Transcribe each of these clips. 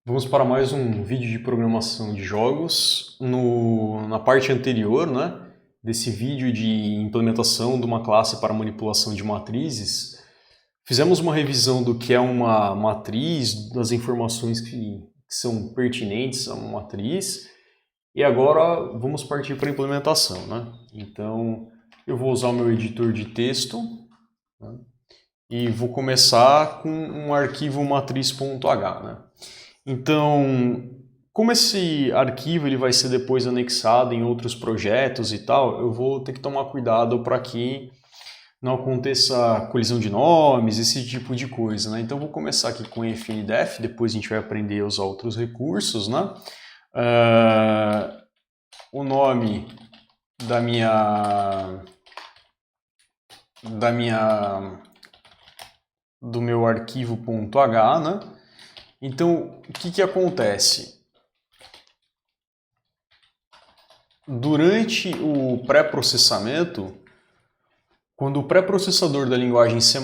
Vamos para mais um vídeo de programação de jogos. Na parte anterior, desse vídeo de implementação de uma classe para manipulação de matrizes, fizemos uma revisão do que é uma matriz, das informações que são pertinentes a uma matriz, e agora vamos partir para a implementação. Então, eu vou usar o meu editor de texto, e vou começar com um arquivo matriz.h. Então, como esse arquivo ele vai ser depois anexado em outros projetos e tal, eu vou ter que tomar cuidado para que não aconteça colisão de nomes, esse tipo de coisa. Então, vou começar aqui com fndef, depois a gente vai aprender a usar outros recursos. O nome do meu arquivo .h, Então, o que acontece? Durante o pré-processamento, quando o pré-processador da linguagem C++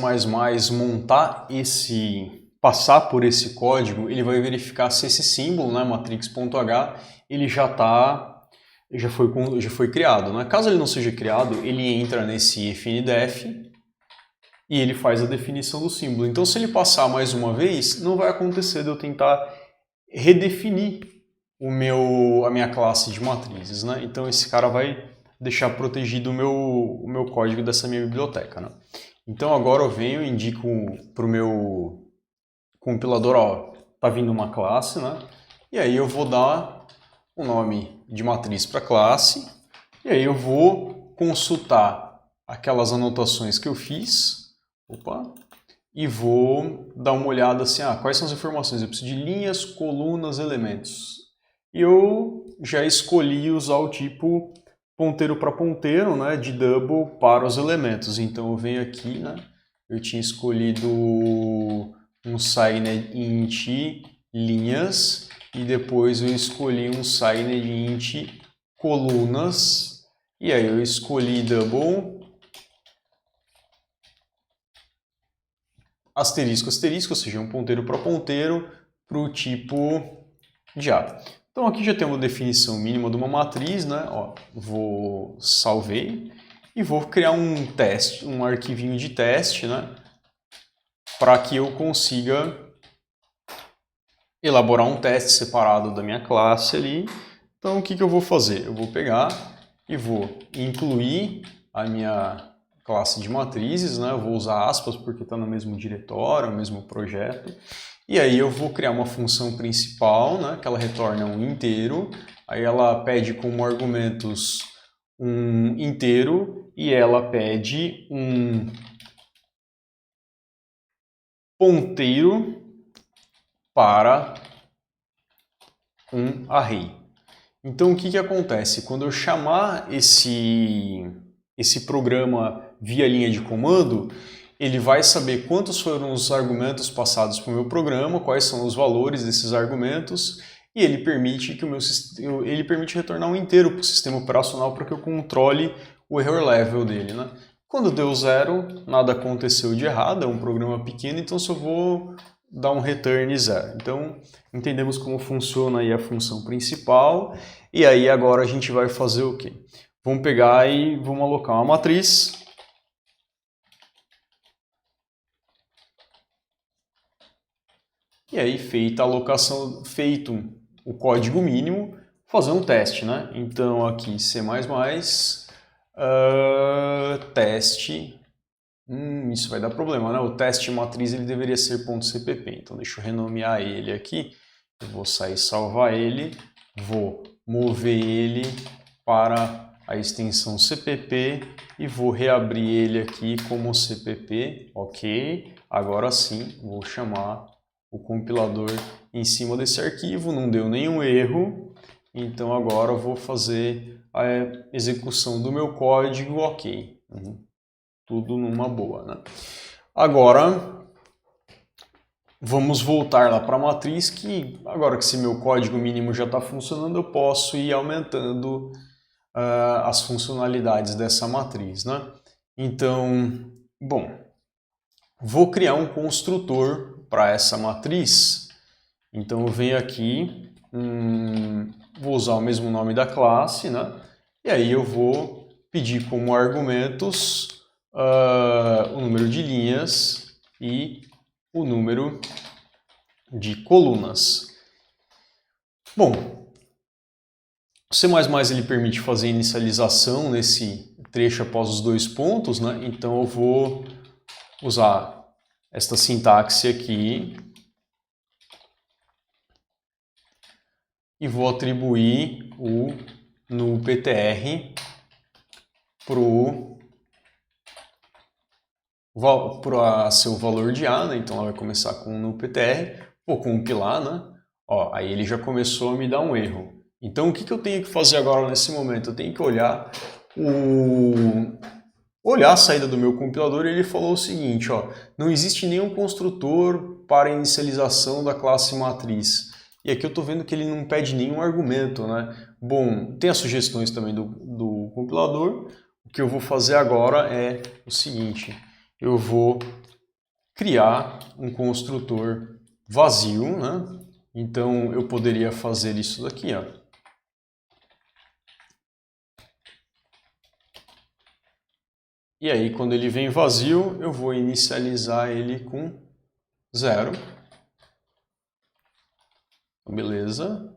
passar por esse código, ele vai verificar se esse símbolo, matrix.h, ele já foi criado. Caso ele não seja criado, ele entra nesse fndef e ele faz a definição do símbolo. Então, se ele passar mais uma vez, não vai acontecer de eu tentar redefinir a minha classe de matrizes. Então, esse cara vai deixar protegido o meu código dessa minha biblioteca. Então, agora eu venho e indico para o meu compilador, tá vindo uma classe, e aí eu vou dar o nome de matriz para a classe, e aí eu vou consultar aquelas anotações que eu fiz, e vou dar uma olhada assim, quais são as informações? Eu preciso de linhas, colunas, elementos. E eu já escolhi usar o tipo ponteiro para ponteiro, de double para os elementos. Então eu venho aqui, eu tinha escolhido um signed_int linhas e depois eu escolhi um signed_int colunas e aí eu escolhi double asterisco, asterisco, ou seja, um ponteiro para ponteiro para o tipo Java. Então aqui já tem uma definição mínima de uma matriz, vou salvei e vou criar um teste, um arquivinho de teste, para que eu consiga elaborar um teste separado da minha classe ali. Então o que eu vou fazer? Eu vou pegar e vou incluir a minha classe de matrizes, eu vou usar aspas porque está no mesmo diretório, no mesmo projeto. E aí eu vou criar uma função principal, que ela retorna um inteiro. Aí ela pede como argumentos um inteiro e ela pede um ponteiro para um array. Então o que acontece? Quando eu chamar esse programa via linha de comando, ele vai saber quantos foram os argumentos passados para o meu programa, quais são os valores desses argumentos, e ele permite retornar um inteiro para o sistema operacional para que eu controle o error level dele. Quando deu zero, nada aconteceu de errado, é um programa pequeno, então só vou dar um return zero. Então, entendemos como funciona aí a função principal, e aí agora a gente vai fazer o quê? Vamos pegar e vamos alocar uma matriz. E aí, feita a alocação, feito o código mínimo, fazer um teste. Então, aqui C++, teste. Isso vai dar problema, O teste matriz ele deveria ser .cpp. Então, deixa eu renomear ele aqui. Eu vou sair e salvar ele. Vou mover ele para a extensão CPP e vou reabrir ele aqui como CPP, ok. Agora sim, vou chamar o compilador em cima desse arquivo, não deu nenhum erro, então agora eu vou fazer a execução do meu código, ok. Tudo numa boa, Agora, vamos voltar lá para a matriz, que agora que esse meu código mínimo já está funcionando, eu posso ir aumentando as funcionalidades dessa matriz. Então, bom, vou criar um construtor para essa matriz Então eu venho aqui, vou usar o mesmo nome da classe, né? E aí eu vou pedir como argumentos o número de linhas e o número de colunas. Bom, o C++ ele permite fazer inicialização nesse trecho após os dois pontos, né? Então eu vou usar esta sintaxe aqui e vou atribuir o nullPTR para seu valor de A, né? Então ela vai começar com nullPTR, vou compilar, né? Ó, aí ele já começou a me dar um erro. Então o que eu tenho que fazer agora nesse momento? Eu tenho que olhar a saída do meu compilador e ele falou o seguinte, ó, não existe nenhum construtor para inicialização da classe matriz. E aqui eu estou vendo que ele não pede nenhum argumento, né? Bom, tem as sugestões também do compilador. O que eu vou fazer agora é o seguinte, eu vou criar um construtor vazio, né? Então eu poderia fazer isso daqui, ó. E aí, quando ele vem vazio, eu vou inicializar ele com 0. Beleza.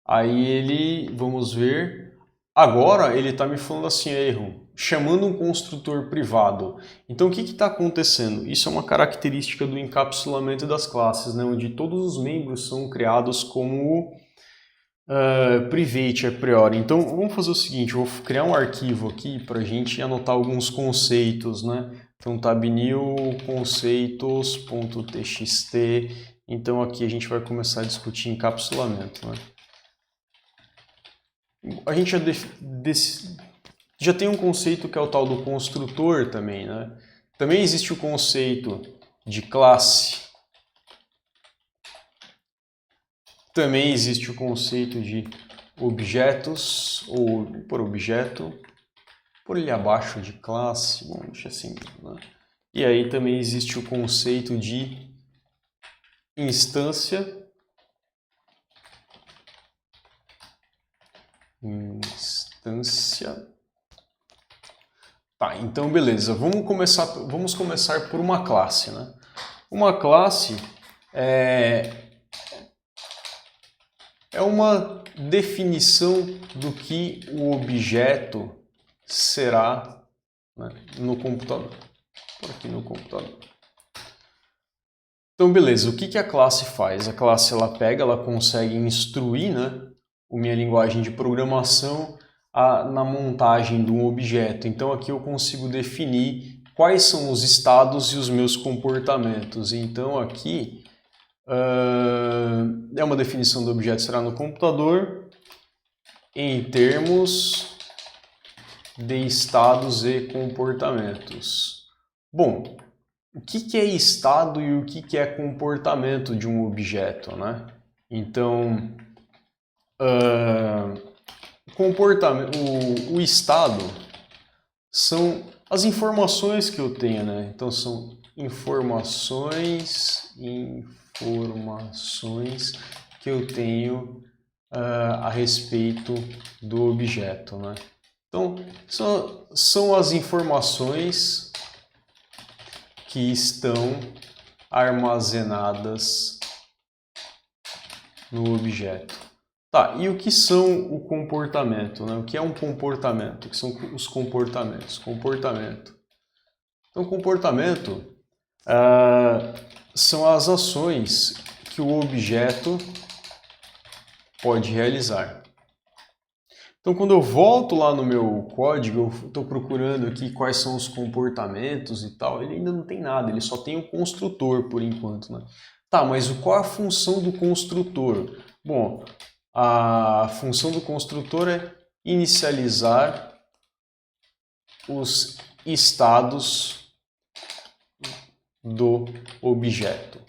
Aí ele, vamos ver, agora ele está me falando assim, erro, chamando um construtor privado. Então o que está acontecendo? Isso é uma característica do encapsulamento das classes, né? Onde todos os membros são criados como private a priori. Então vamos fazer o seguinte, eu vou criar um arquivo aqui para a gente anotar alguns conceitos, né? Então tabnew conceitos.txt. Então aqui a gente vai começar a discutir encapsulamento, né? A gente já tem um conceito que é o tal do construtor também, né? Também existe o conceito de classe. Também existe o conceito de objetos, ou por objeto, por ele abaixo de classe, bom, deixa assim, né? E aí também existe o conceito de instância. Tá, então beleza, vamos começar por uma classe, né? Uma classe é uma definição do que o objeto será, né, no computador. Por aqui no computador. Então beleza, o que a classe faz? A classe ela consegue instruir, né, minha linguagem de programação na montagem de um objeto. Então aqui eu consigo definir quais são os estados e os meus comportamentos. Então aqui é uma definição do objeto será no computador em termos de estados e comportamentos. Bom, o que é estado e o que é comportamento de um objeto, né? Então, o estado são as informações que eu tenho, né? Então são informações que eu tenho a respeito do objeto, né? Então são as informações que estão armazenadas no objeto. Tá, e o que são o comportamento, né? O que é um comportamento? O que são os comportamentos? Comportamento. Então, comportamento são as ações que o objeto pode realizar. Então, quando eu volto lá no meu código, eu estou procurando aqui quais são os comportamentos e tal, ele ainda não tem nada, ele só tem o construtor por enquanto, né? Tá, mas qual é a função do construtor? Bom, a função do construtor é inicializar os estados do objeto.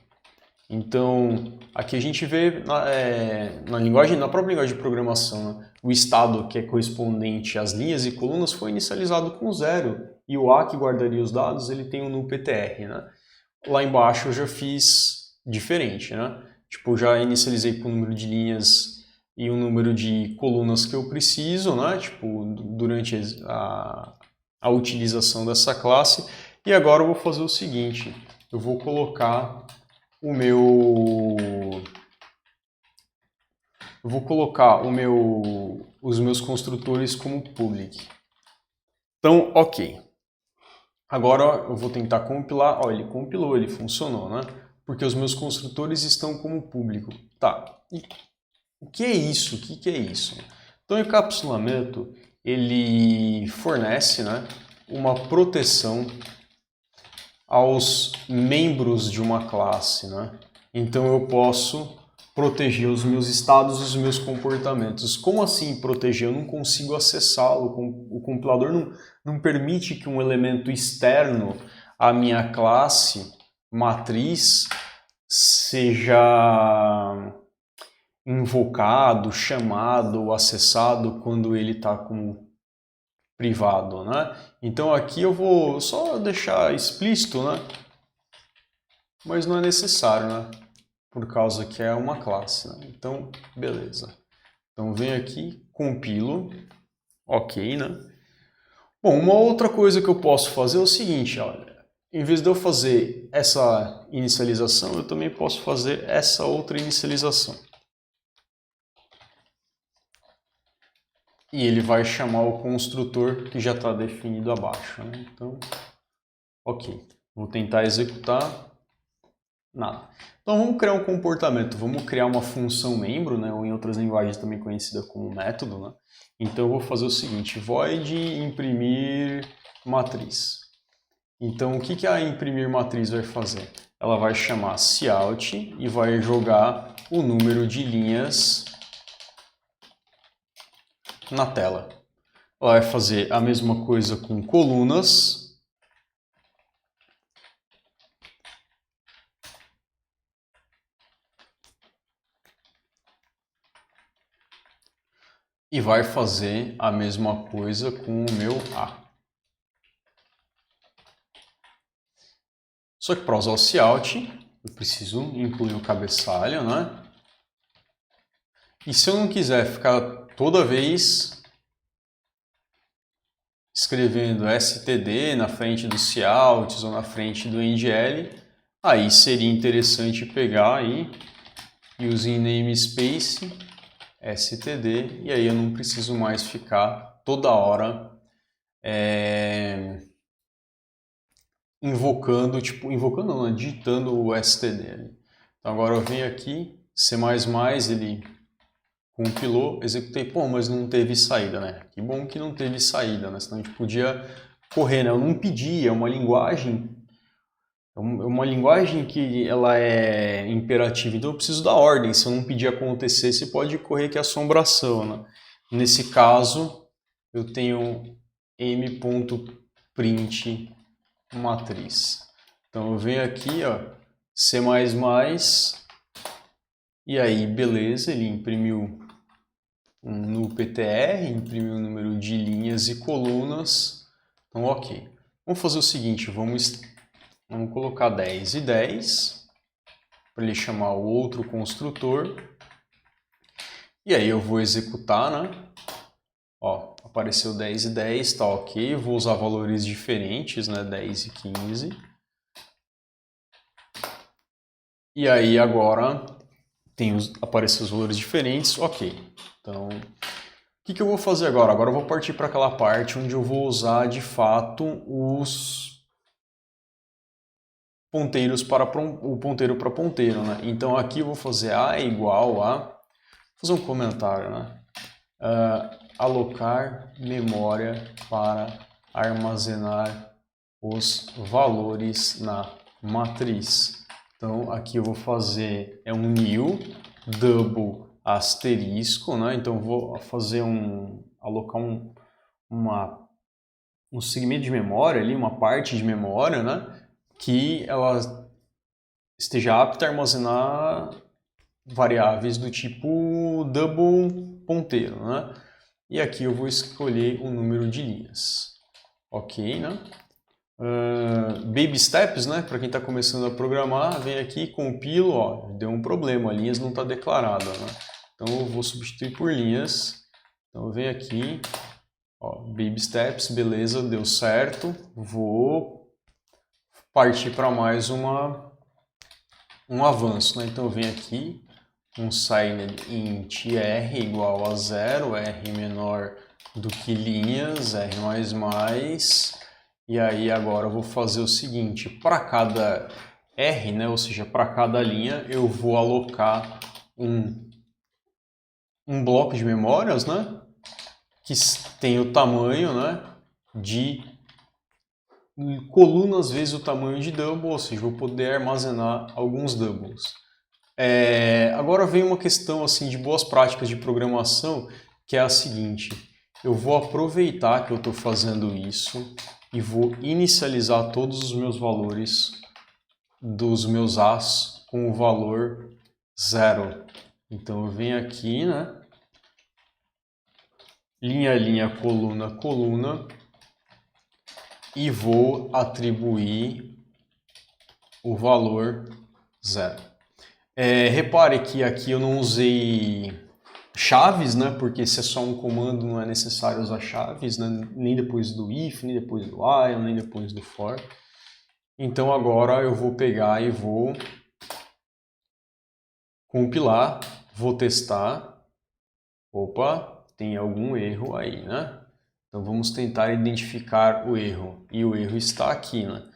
Então, aqui a gente vê na própria linguagem de programação, né, o estado que é correspondente às linhas e colunas foi inicializado com 0 e o A que guardaria os dados ele tem um nullPTR, né? Lá embaixo eu já fiz diferente, né? Tipo, já inicializei com o número de linhas e o número de colunas que eu preciso, né? Tipo, durante a utilização dessa classe. E agora eu vou fazer o seguinte, eu vou colocar os meus construtores como public. Então, ok. Agora eu vou tentar compilar. Ó, ele compilou, ele funcionou, né? Porque os meus construtores estão como público. Tá. E o que é isso? O que é isso? Então, o encapsulamento, ele fornece, né, uma proteção aos membros de uma classe, né? Então, eu posso proteger os meus estados e os meus comportamentos. Como assim proteger? Eu não consigo acessá-lo. O compilador não permite que um elemento externo à minha classe matriz seja invocado, chamado ou acessado quando ele está como privado, né? Então aqui eu vou só deixar explícito, né? Mas não é necessário, né? Por causa que é uma classe, né? Então, beleza. Então venho aqui, compilo, ok, né? Bom, uma outra coisa que eu posso fazer é o seguinte, olha, em vez de eu fazer essa inicialização, eu também posso fazer essa outra inicialização. E ele vai chamar o construtor que já está definido abaixo, né? Então, ok. Vou tentar executar. Nada. Então vamos criar um comportamento, vamos criar uma função membro, né? Ou em outras linguagens também conhecida como método, né? Então eu vou fazer o seguinte, void imprimir matriz. Então o que a imprimir matriz vai fazer? Ela vai chamar cout e vai jogar o número de linhas na tela. Ela vai fazer a mesma coisa com colunas. E vai fazer a mesma coisa com o meu A. Só que para usar o cout, eu preciso incluir o cabeçalho, né? E se eu não quiser ficar toda vez escrevendo std na frente do couts ou na frente do endl, aí seria interessante pegar aí using namespace std, e aí eu não preciso mais ficar toda hora invocando não, né? Digitando o std. Então agora eu venho aqui, C++, ele compilou, executei, pô, mas não teve saída, né? Que bom que não teve saída, né? Senão a gente podia correr, né? Eu não pedi, é uma linguagem que ela é imperativa, então eu preciso da ordem. Se eu não pedir acontecer, você pode correr que é assombração, né? Nesse caso, eu tenho m.print matriz. Então eu venho aqui, ó, C++, e aí beleza, ele imprimiu no PTR, imprimiu o número de linhas e colunas. Então ok. Vamos fazer o seguinte, vamos colocar 10 e 10 para ele chamar o outro construtor. E aí eu vou executar, né? Ó, apareceu 10 e 10, tá ok. Eu vou usar valores diferentes, né? 10 e 15. E aí agora apareceu os valores diferentes, ok. Então, o que eu vou fazer agora? Agora eu vou partir para aquela parte onde eu vou usar de fato os ponteiros para o ponteiro para ponteiro, né? Então aqui eu vou fazer A é igual a, vou fazer um comentário, né? Alocar memória para armazenar os valores na matriz. Então aqui eu vou fazer um new double asterisco, né? Então vou fazer alocar um segmento de memória ali, uma parte de memória, né? Que ela esteja apta a armazenar variáveis do tipo double ponteiro, né? E aqui eu vou escolher o número de linhas. Ok, né? Baby steps, né? Para quem está começando a programar, vem aqui, compilo, ó, deu um problema, linhas não está declarada, né? Então eu vou substituir por linhas. Então eu venho aqui, ó, baby steps, beleza, deu certo. Vou partir para mais um avanço, né? Então eu venho aqui, um signed int r igual a 0, r menor do que linhas, r++. E aí agora eu vou fazer o seguinte, para cada R, né, ou seja, para cada linha, eu vou alocar um bloco de memórias, né, que tem o tamanho, né, de colunas vezes o tamanho de double, ou seja, vou poder armazenar alguns doubles. Agora vem uma questão assim, de boas práticas de programação, que é a seguinte, eu vou aproveitar que eu estou fazendo isso e vou inicializar todos os meus valores dos meus As com o valor 0. Então eu venho aqui, né? Linha, linha, coluna, coluna e vou atribuir o valor 0. Repare que aqui eu não usei chaves, né? Porque se é só um comando não é necessário usar chaves, né? Nem depois do if, nem depois do while, nem depois do for. Então agora eu vou pegar e vou compilar, vou testar. Opa, tem algum erro aí, né? Então vamos tentar identificar o erro. E o erro está aqui, né?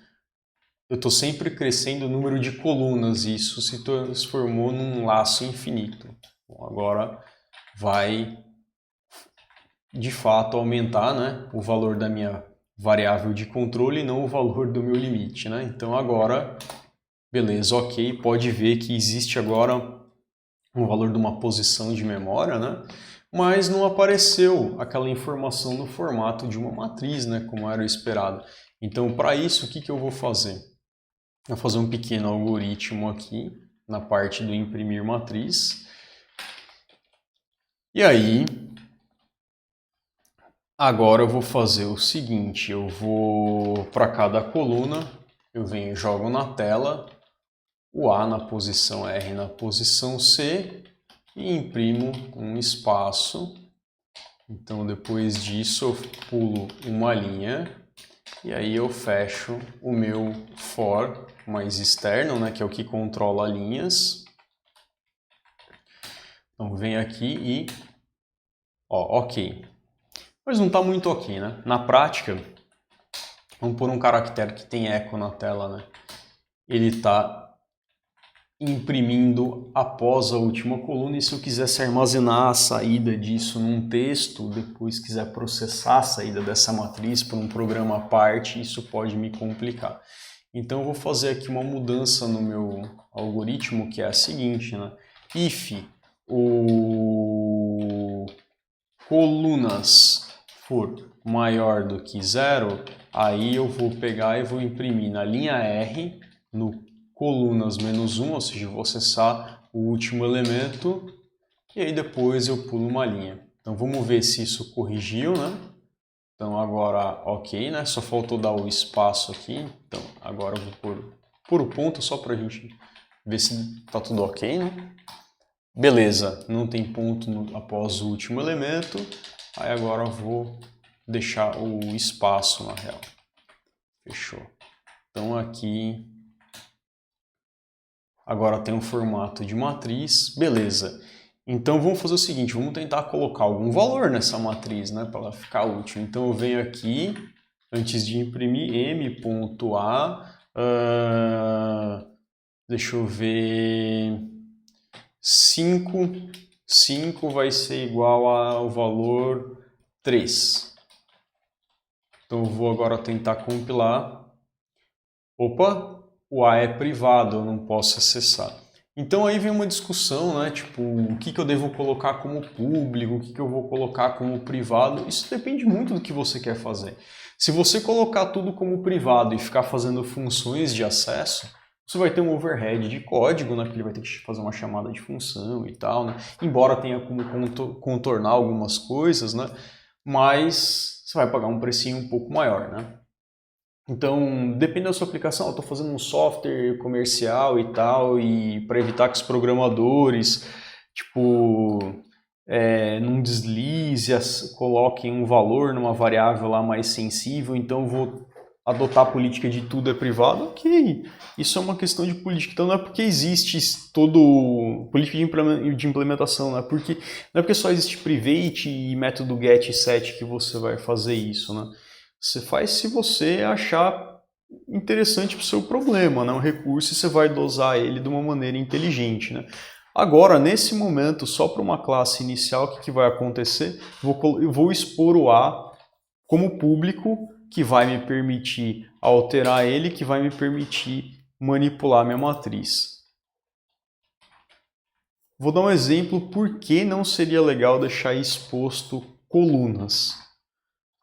Eu estou sempre crescendo o número de colunas e isso se transformou num laço infinito. Bom, agora vai de fato aumentar, né, o valor da minha variável de controle e não o valor do meu limite, né? Então agora, beleza, ok, pode ver que existe agora um valor de uma posição de memória, né? Mas não apareceu aquela informação no formato de uma matriz, né, como era esperado. Então para isso, o que eu vou fazer? Eu vou fazer um pequeno algoritmo aqui na parte do imprimir matriz. E aí, agora eu vou fazer o seguinte, eu vou para cada coluna, eu venho e jogo na tela o A na posição R na posição C e imprimo um espaço. Então depois disso eu pulo uma linha e aí eu fecho o meu for mais externo, né, que é o que controla linhas. Então venho aqui e, ó, ok. Mas não está muito ok, né? Na prática, vamos pôr um caractere que tem eco na tela, né? Ele está imprimindo após a última coluna e se eu quisesse armazenar a saída disso num texto, depois quiser processar a saída dessa matriz para um programa à parte, isso pode me complicar. Então eu vou fazer aqui uma mudança no meu algoritmo que é a seguinte, né? If o colunas for maior do que 0, aí eu vou pegar e vou imprimir na linha R, no colunas -1, ou seja, vou acessar o último elemento e aí depois eu pulo uma linha. Então vamos ver se isso corrigiu, né? Então agora ok, né? Só faltou dar o espaço aqui. Então agora eu vou pôr o ponto só para a gente ver se está tudo ok, né? Beleza, não tem ponto após o último elemento. Aí agora eu vou deixar o espaço na real. Fechou. Então aqui agora tem um formato de matriz, beleza. Então vamos fazer o seguinte, vamos tentar colocar algum valor nessa matriz, né, para ela ficar útil. Então eu venho aqui, antes de imprimir, m.a, deixa eu ver, 5 vai ser igual ao valor 3. Então eu vou agora tentar compilar. Opa, o A é privado, eu não posso acessar. Então aí vem uma discussão, né? Tipo, o que eu devo colocar como público, o que eu vou colocar como privado. Isso depende muito do que você quer fazer. Se você colocar tudo como privado e ficar fazendo funções de acesso, você vai ter um overhead de código, né? Porque ele vai ter que fazer uma chamada de função e tal, né? Embora tenha como contornar algumas coisas, né? Mas você vai pagar um precinho um pouco maior, né? Então, depende da sua aplicação. Eu estou fazendo um software comercial e tal, e para evitar que os programadores, tipo, não deslize, coloquem um valor numa variável lá mais sensível, então eu vou adotar a política de tudo é privado. Ok, isso é uma questão de política. Então não é porque existe todo política de implementação, não é porque só existe private e método get e set que você vai fazer isso, né? Você faz se você achar interessante para o seu problema, né? Um recurso, e você vai dosar ele de uma maneira inteligente, né? Agora, nesse momento, só para uma classe inicial, o que vai acontecer? Eu vou expor o A como público, que vai me permitir alterar ele, que vai me permitir manipular minha matriz. Vou dar um exemplo por que não seria legal deixar exposto colunas.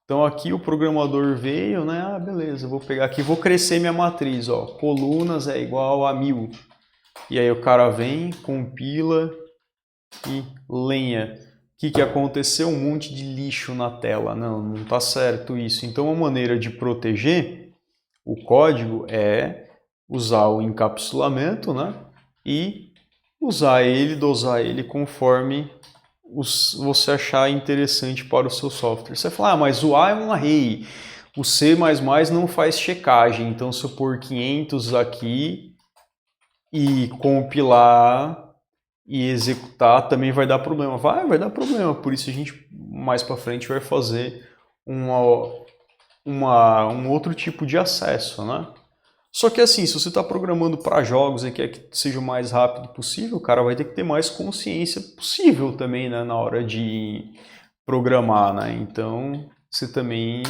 Então aqui o programador veio, né? Ah, beleza, vou pegar aqui, vou crescer minha matriz, ó. Colunas é igual a 1000. E aí o cara vem, compila e lenha. O que aconteceu? Um monte de lixo na tela. Não está certo isso. Então a maneira de proteger o código é usar o encapsulamento, né? E usar ele, dosar ele conforme você achar interessante para o seu software. Você vai falar, mas o A é um array, o C++ não faz checagem, então se eu pôr 500 aqui e compilar e executar também vai dar problema. Vai dar problema, por isso a gente mais para frente vai fazer um outro tipo de acesso, né? Só que assim, se você está programando para jogos e quer que seja o mais rápido possível, o cara vai ter que ter mais consciência possível também, né, na hora de programar, né? Então, você também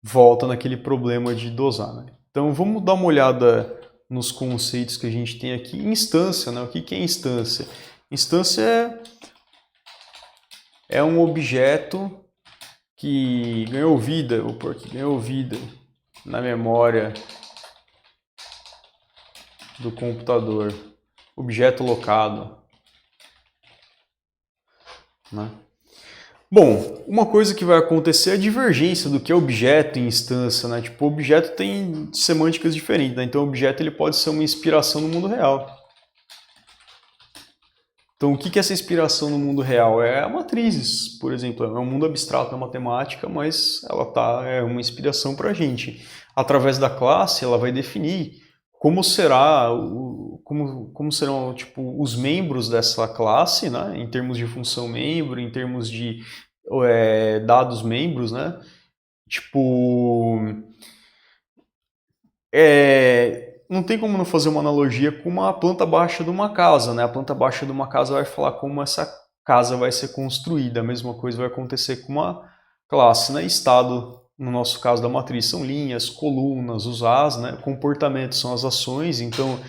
volta naquele problema de dosar, né? Então, vamos dar uma olhada nos conceitos que a gente tem aqui. Instância, né? O que é instância? Instância é um objeto que ganhou vida, na memória do computador, objeto locado, né? Bom, uma coisa que vai acontecer é a divergência do que é objeto e instância, né? Tipo, objeto tem semânticas diferentes, né? Então, objeto ele pode ser uma inspiração no mundo real. Então, o que é essa inspiração no mundo real? É a matrizes, por exemplo. É um mundo abstrato da matemática, mas é uma inspiração para a gente. Através da classe, ela vai definir como serão tipo, os membros dessa classe, né? Em termos de função membro, em termos de dados membros, né? Tipo, não tem como não fazer uma analogia com uma planta baixa de uma casa, né? A planta baixa de uma casa vai falar como essa casa vai ser construída. A mesma coisa vai acontecer com uma classe, né? Estado, no nosso caso da matriz, são linhas, colunas, os As, né? Comportamento são as ações. Então,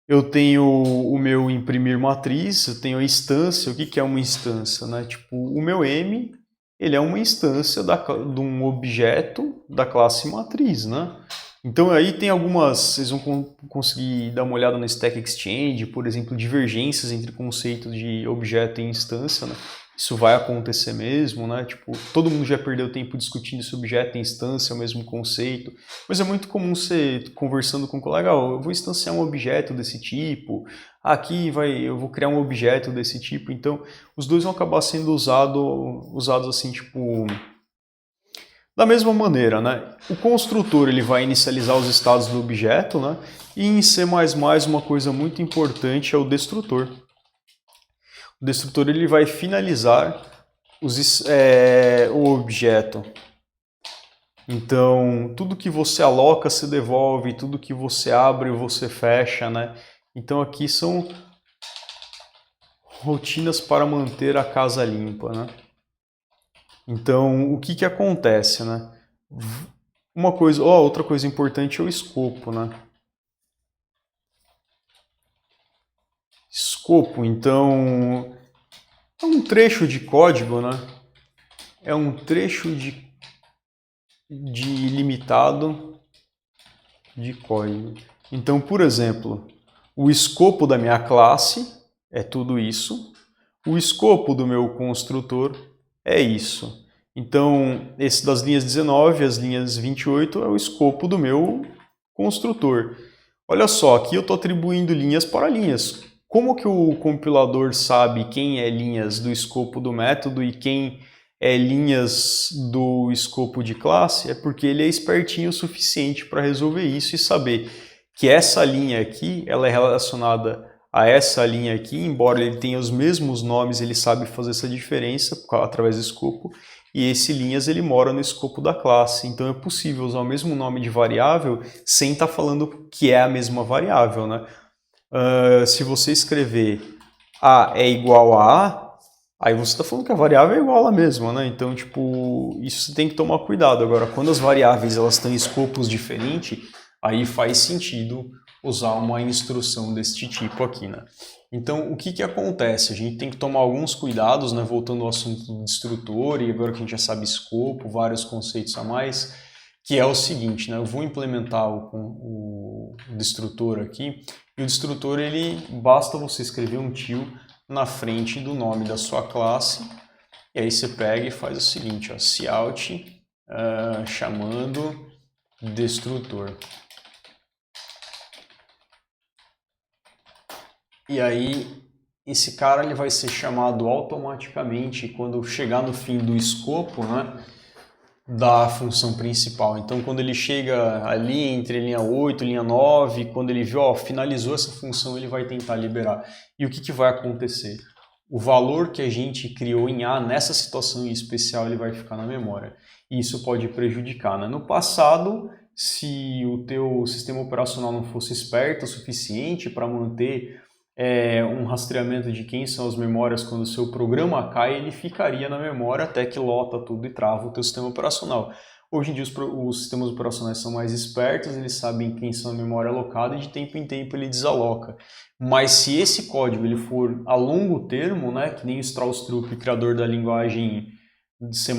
eu tenho o meu imprimir matriz, eu tenho a instância. O que é uma instância, né? Tipo, o meu M, ele é uma instância de um objeto da classe matriz, né? Então aí tem vocês vão conseguir dar uma olhada no Stack Exchange, por exemplo, divergências entre conceitos de objeto e instância, né? Isso vai acontecer mesmo, né? Tipo, todo mundo já perdeu tempo discutindo esse objeto e instância, é o mesmo conceito, mas é muito comum você conversando com um colega, eu vou instanciar um objeto desse tipo, eu vou criar um objeto desse tipo, então os dois vão acabar sendo usados assim, tipo, da mesma maneira, né? O construtor ele vai inicializar os estados do objeto, né? E em C++ uma coisa muito importante é o destrutor. O destrutor ele vai finalizar o objeto. Então, tudo que você aloca se devolve, tudo que você abre você fecha, né? Então aqui são rotinas para manter a casa limpa, né? Então, o que acontece, né? Outra coisa importante é o escopo, né? Escopo, então, é um trecho de código, né? É um trecho de limitado de código. Então, por exemplo, o escopo da minha classe é tudo isso. O escopo do meu construtor é isso. Então, esse das linhas 19, as linhas 28 é o escopo do meu construtor. Olha só, aqui eu estou atribuindo linhas para linhas. Como que o compilador sabe quem é linhas do escopo do método e quem é linhas do escopo de classe? É porque ele é espertinho o suficiente para resolver isso e saber que essa linha aqui ela é relacionada a essa linha aqui, embora ele tenha os mesmos nomes, ele sabe fazer essa diferença através do escopo, e esse linhas ele mora no escopo da classe. Então é possível usar o mesmo nome de variável sem estar falando que é a mesma variável, né? Se você escrever A é igual a A, aí você está falando que a variável é igual a ela mesma, né? Então, tipo, isso você tem que tomar cuidado. Agora, quando as variáveis elas têm escopos diferentes, aí faz sentido usar uma instrução deste tipo aqui, né? Então, o que que acontece? A gente tem que tomar alguns cuidados, né? Voltando ao assunto do destrutor, e agora que a gente já sabe escopo, vários conceitos a mais, que é o seguinte, né? Eu vou implementar o destrutor aqui, e o destrutor, ele basta você escrever um til na frente do nome da sua classe, e aí você pega e faz o seguinte, ó, cout chamando destrutor. E aí esse cara ele vai ser chamado automaticamente quando chegar no fim do escopo, né, da função principal. Então quando ele chega ali entre linha 8 e linha 9, quando ele viu, ó, finalizou essa função, ele vai tentar liberar. E o que que vai acontecer? O valor que a gente criou em A, nessa situação em especial, ele vai ficar na memória. E isso pode prejudicar, né? No passado, se o teu sistema operacional não fosse esperto o suficiente para manter um rastreamento de quem são as memórias quando o seu programa cai, ele ficaria na memória até que lota tudo e trava o teu sistema operacional. Hoje em dia os sistemas operacionais são mais espertos, eles sabem quem são a memória alocada e de tempo em tempo ele desaloca. Mas se esse código ele for a longo termo, né, que nem o Strauss-Trup, criador da linguagem de C++,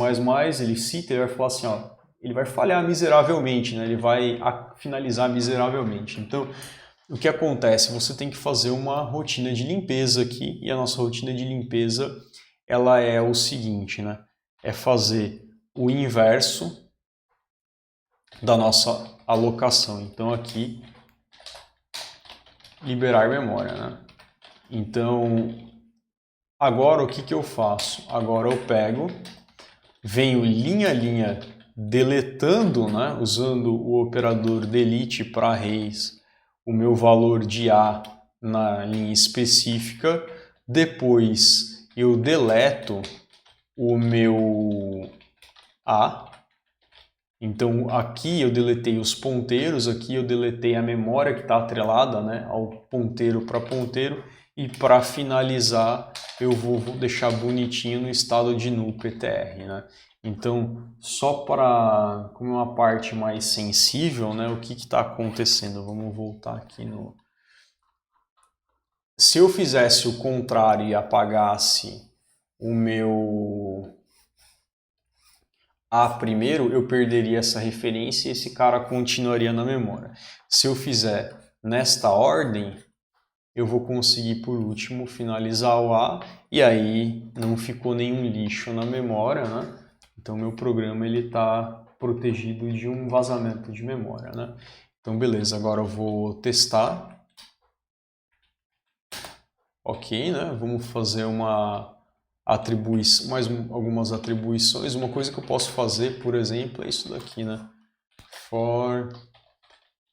ele cita, ele vai falar assim, ó, ele vai falhar miseravelmente, né, ele vai finalizar miseravelmente. Então, o que acontece? Você tem que fazer uma rotina de limpeza aqui, e a nossa rotina de limpeza ela é o seguinte, né? É fazer o inverso da nossa alocação. Então aqui, liberar memória, né? Então, agora o que que eu faço? Agora eu pego, venho linha a linha deletando, né? Usando o operador delete para arrays, o meu valor de A na linha específica, depois eu deleto o meu A, então aqui eu deletei os ponteiros, aqui eu deletei a memória que está atrelada, né, ao ponteiro para ponteiro, e para finalizar eu vou deixar bonitinho no estado de null ptr, né? Então, só para, como é uma parte mais sensível, né, o que está acontecendo? Vamos voltar aqui no... Se eu fizesse o contrário e apagasse o meu A primeiro, eu perderia essa referência e esse cara continuaria na memória. Se eu fizer nesta ordem, eu vou conseguir por último finalizar o A e aí não ficou nenhum lixo na memória, né? Então meu programa ele está protegido de um vazamento de memória, né? Então beleza, agora eu vou testar. Ok, né? Vamos fazer uma atribuição, mais algumas atribuições. Uma coisa que eu posso fazer, por exemplo, é isso daqui, né? For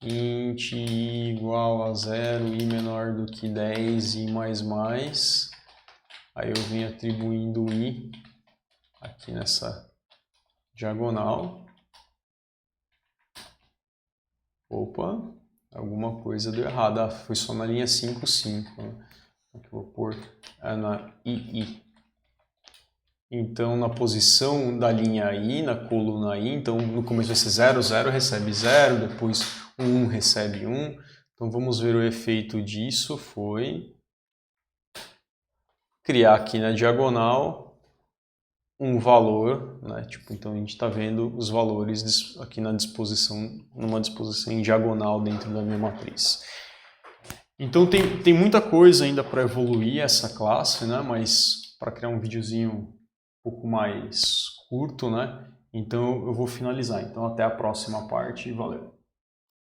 int i igual a 0, i menor do que 10, i mais mais. Aí eu venho atribuindo o i aqui nessa diagonal. Opa, alguma coisa deu errado. Ah, foi só na linha 5, 5. Né? Aqui eu vou pôr na ii. Então, na posição da linha i, na coluna i, então no começo vai ser 0, 0 recebe 0, depois 1 recebe 1. Então vamos ver o efeito disso, foi criar aqui na diagonal um valor, né? Tipo, então a gente está vendo os valores aqui na disposição, numa disposição em diagonal dentro da minha matriz. Então tem muita coisa ainda para evoluir essa classe, né? Mas para criar um videozinho um pouco mais curto, né? Então eu vou finalizar. Então até a próxima parte e valeu!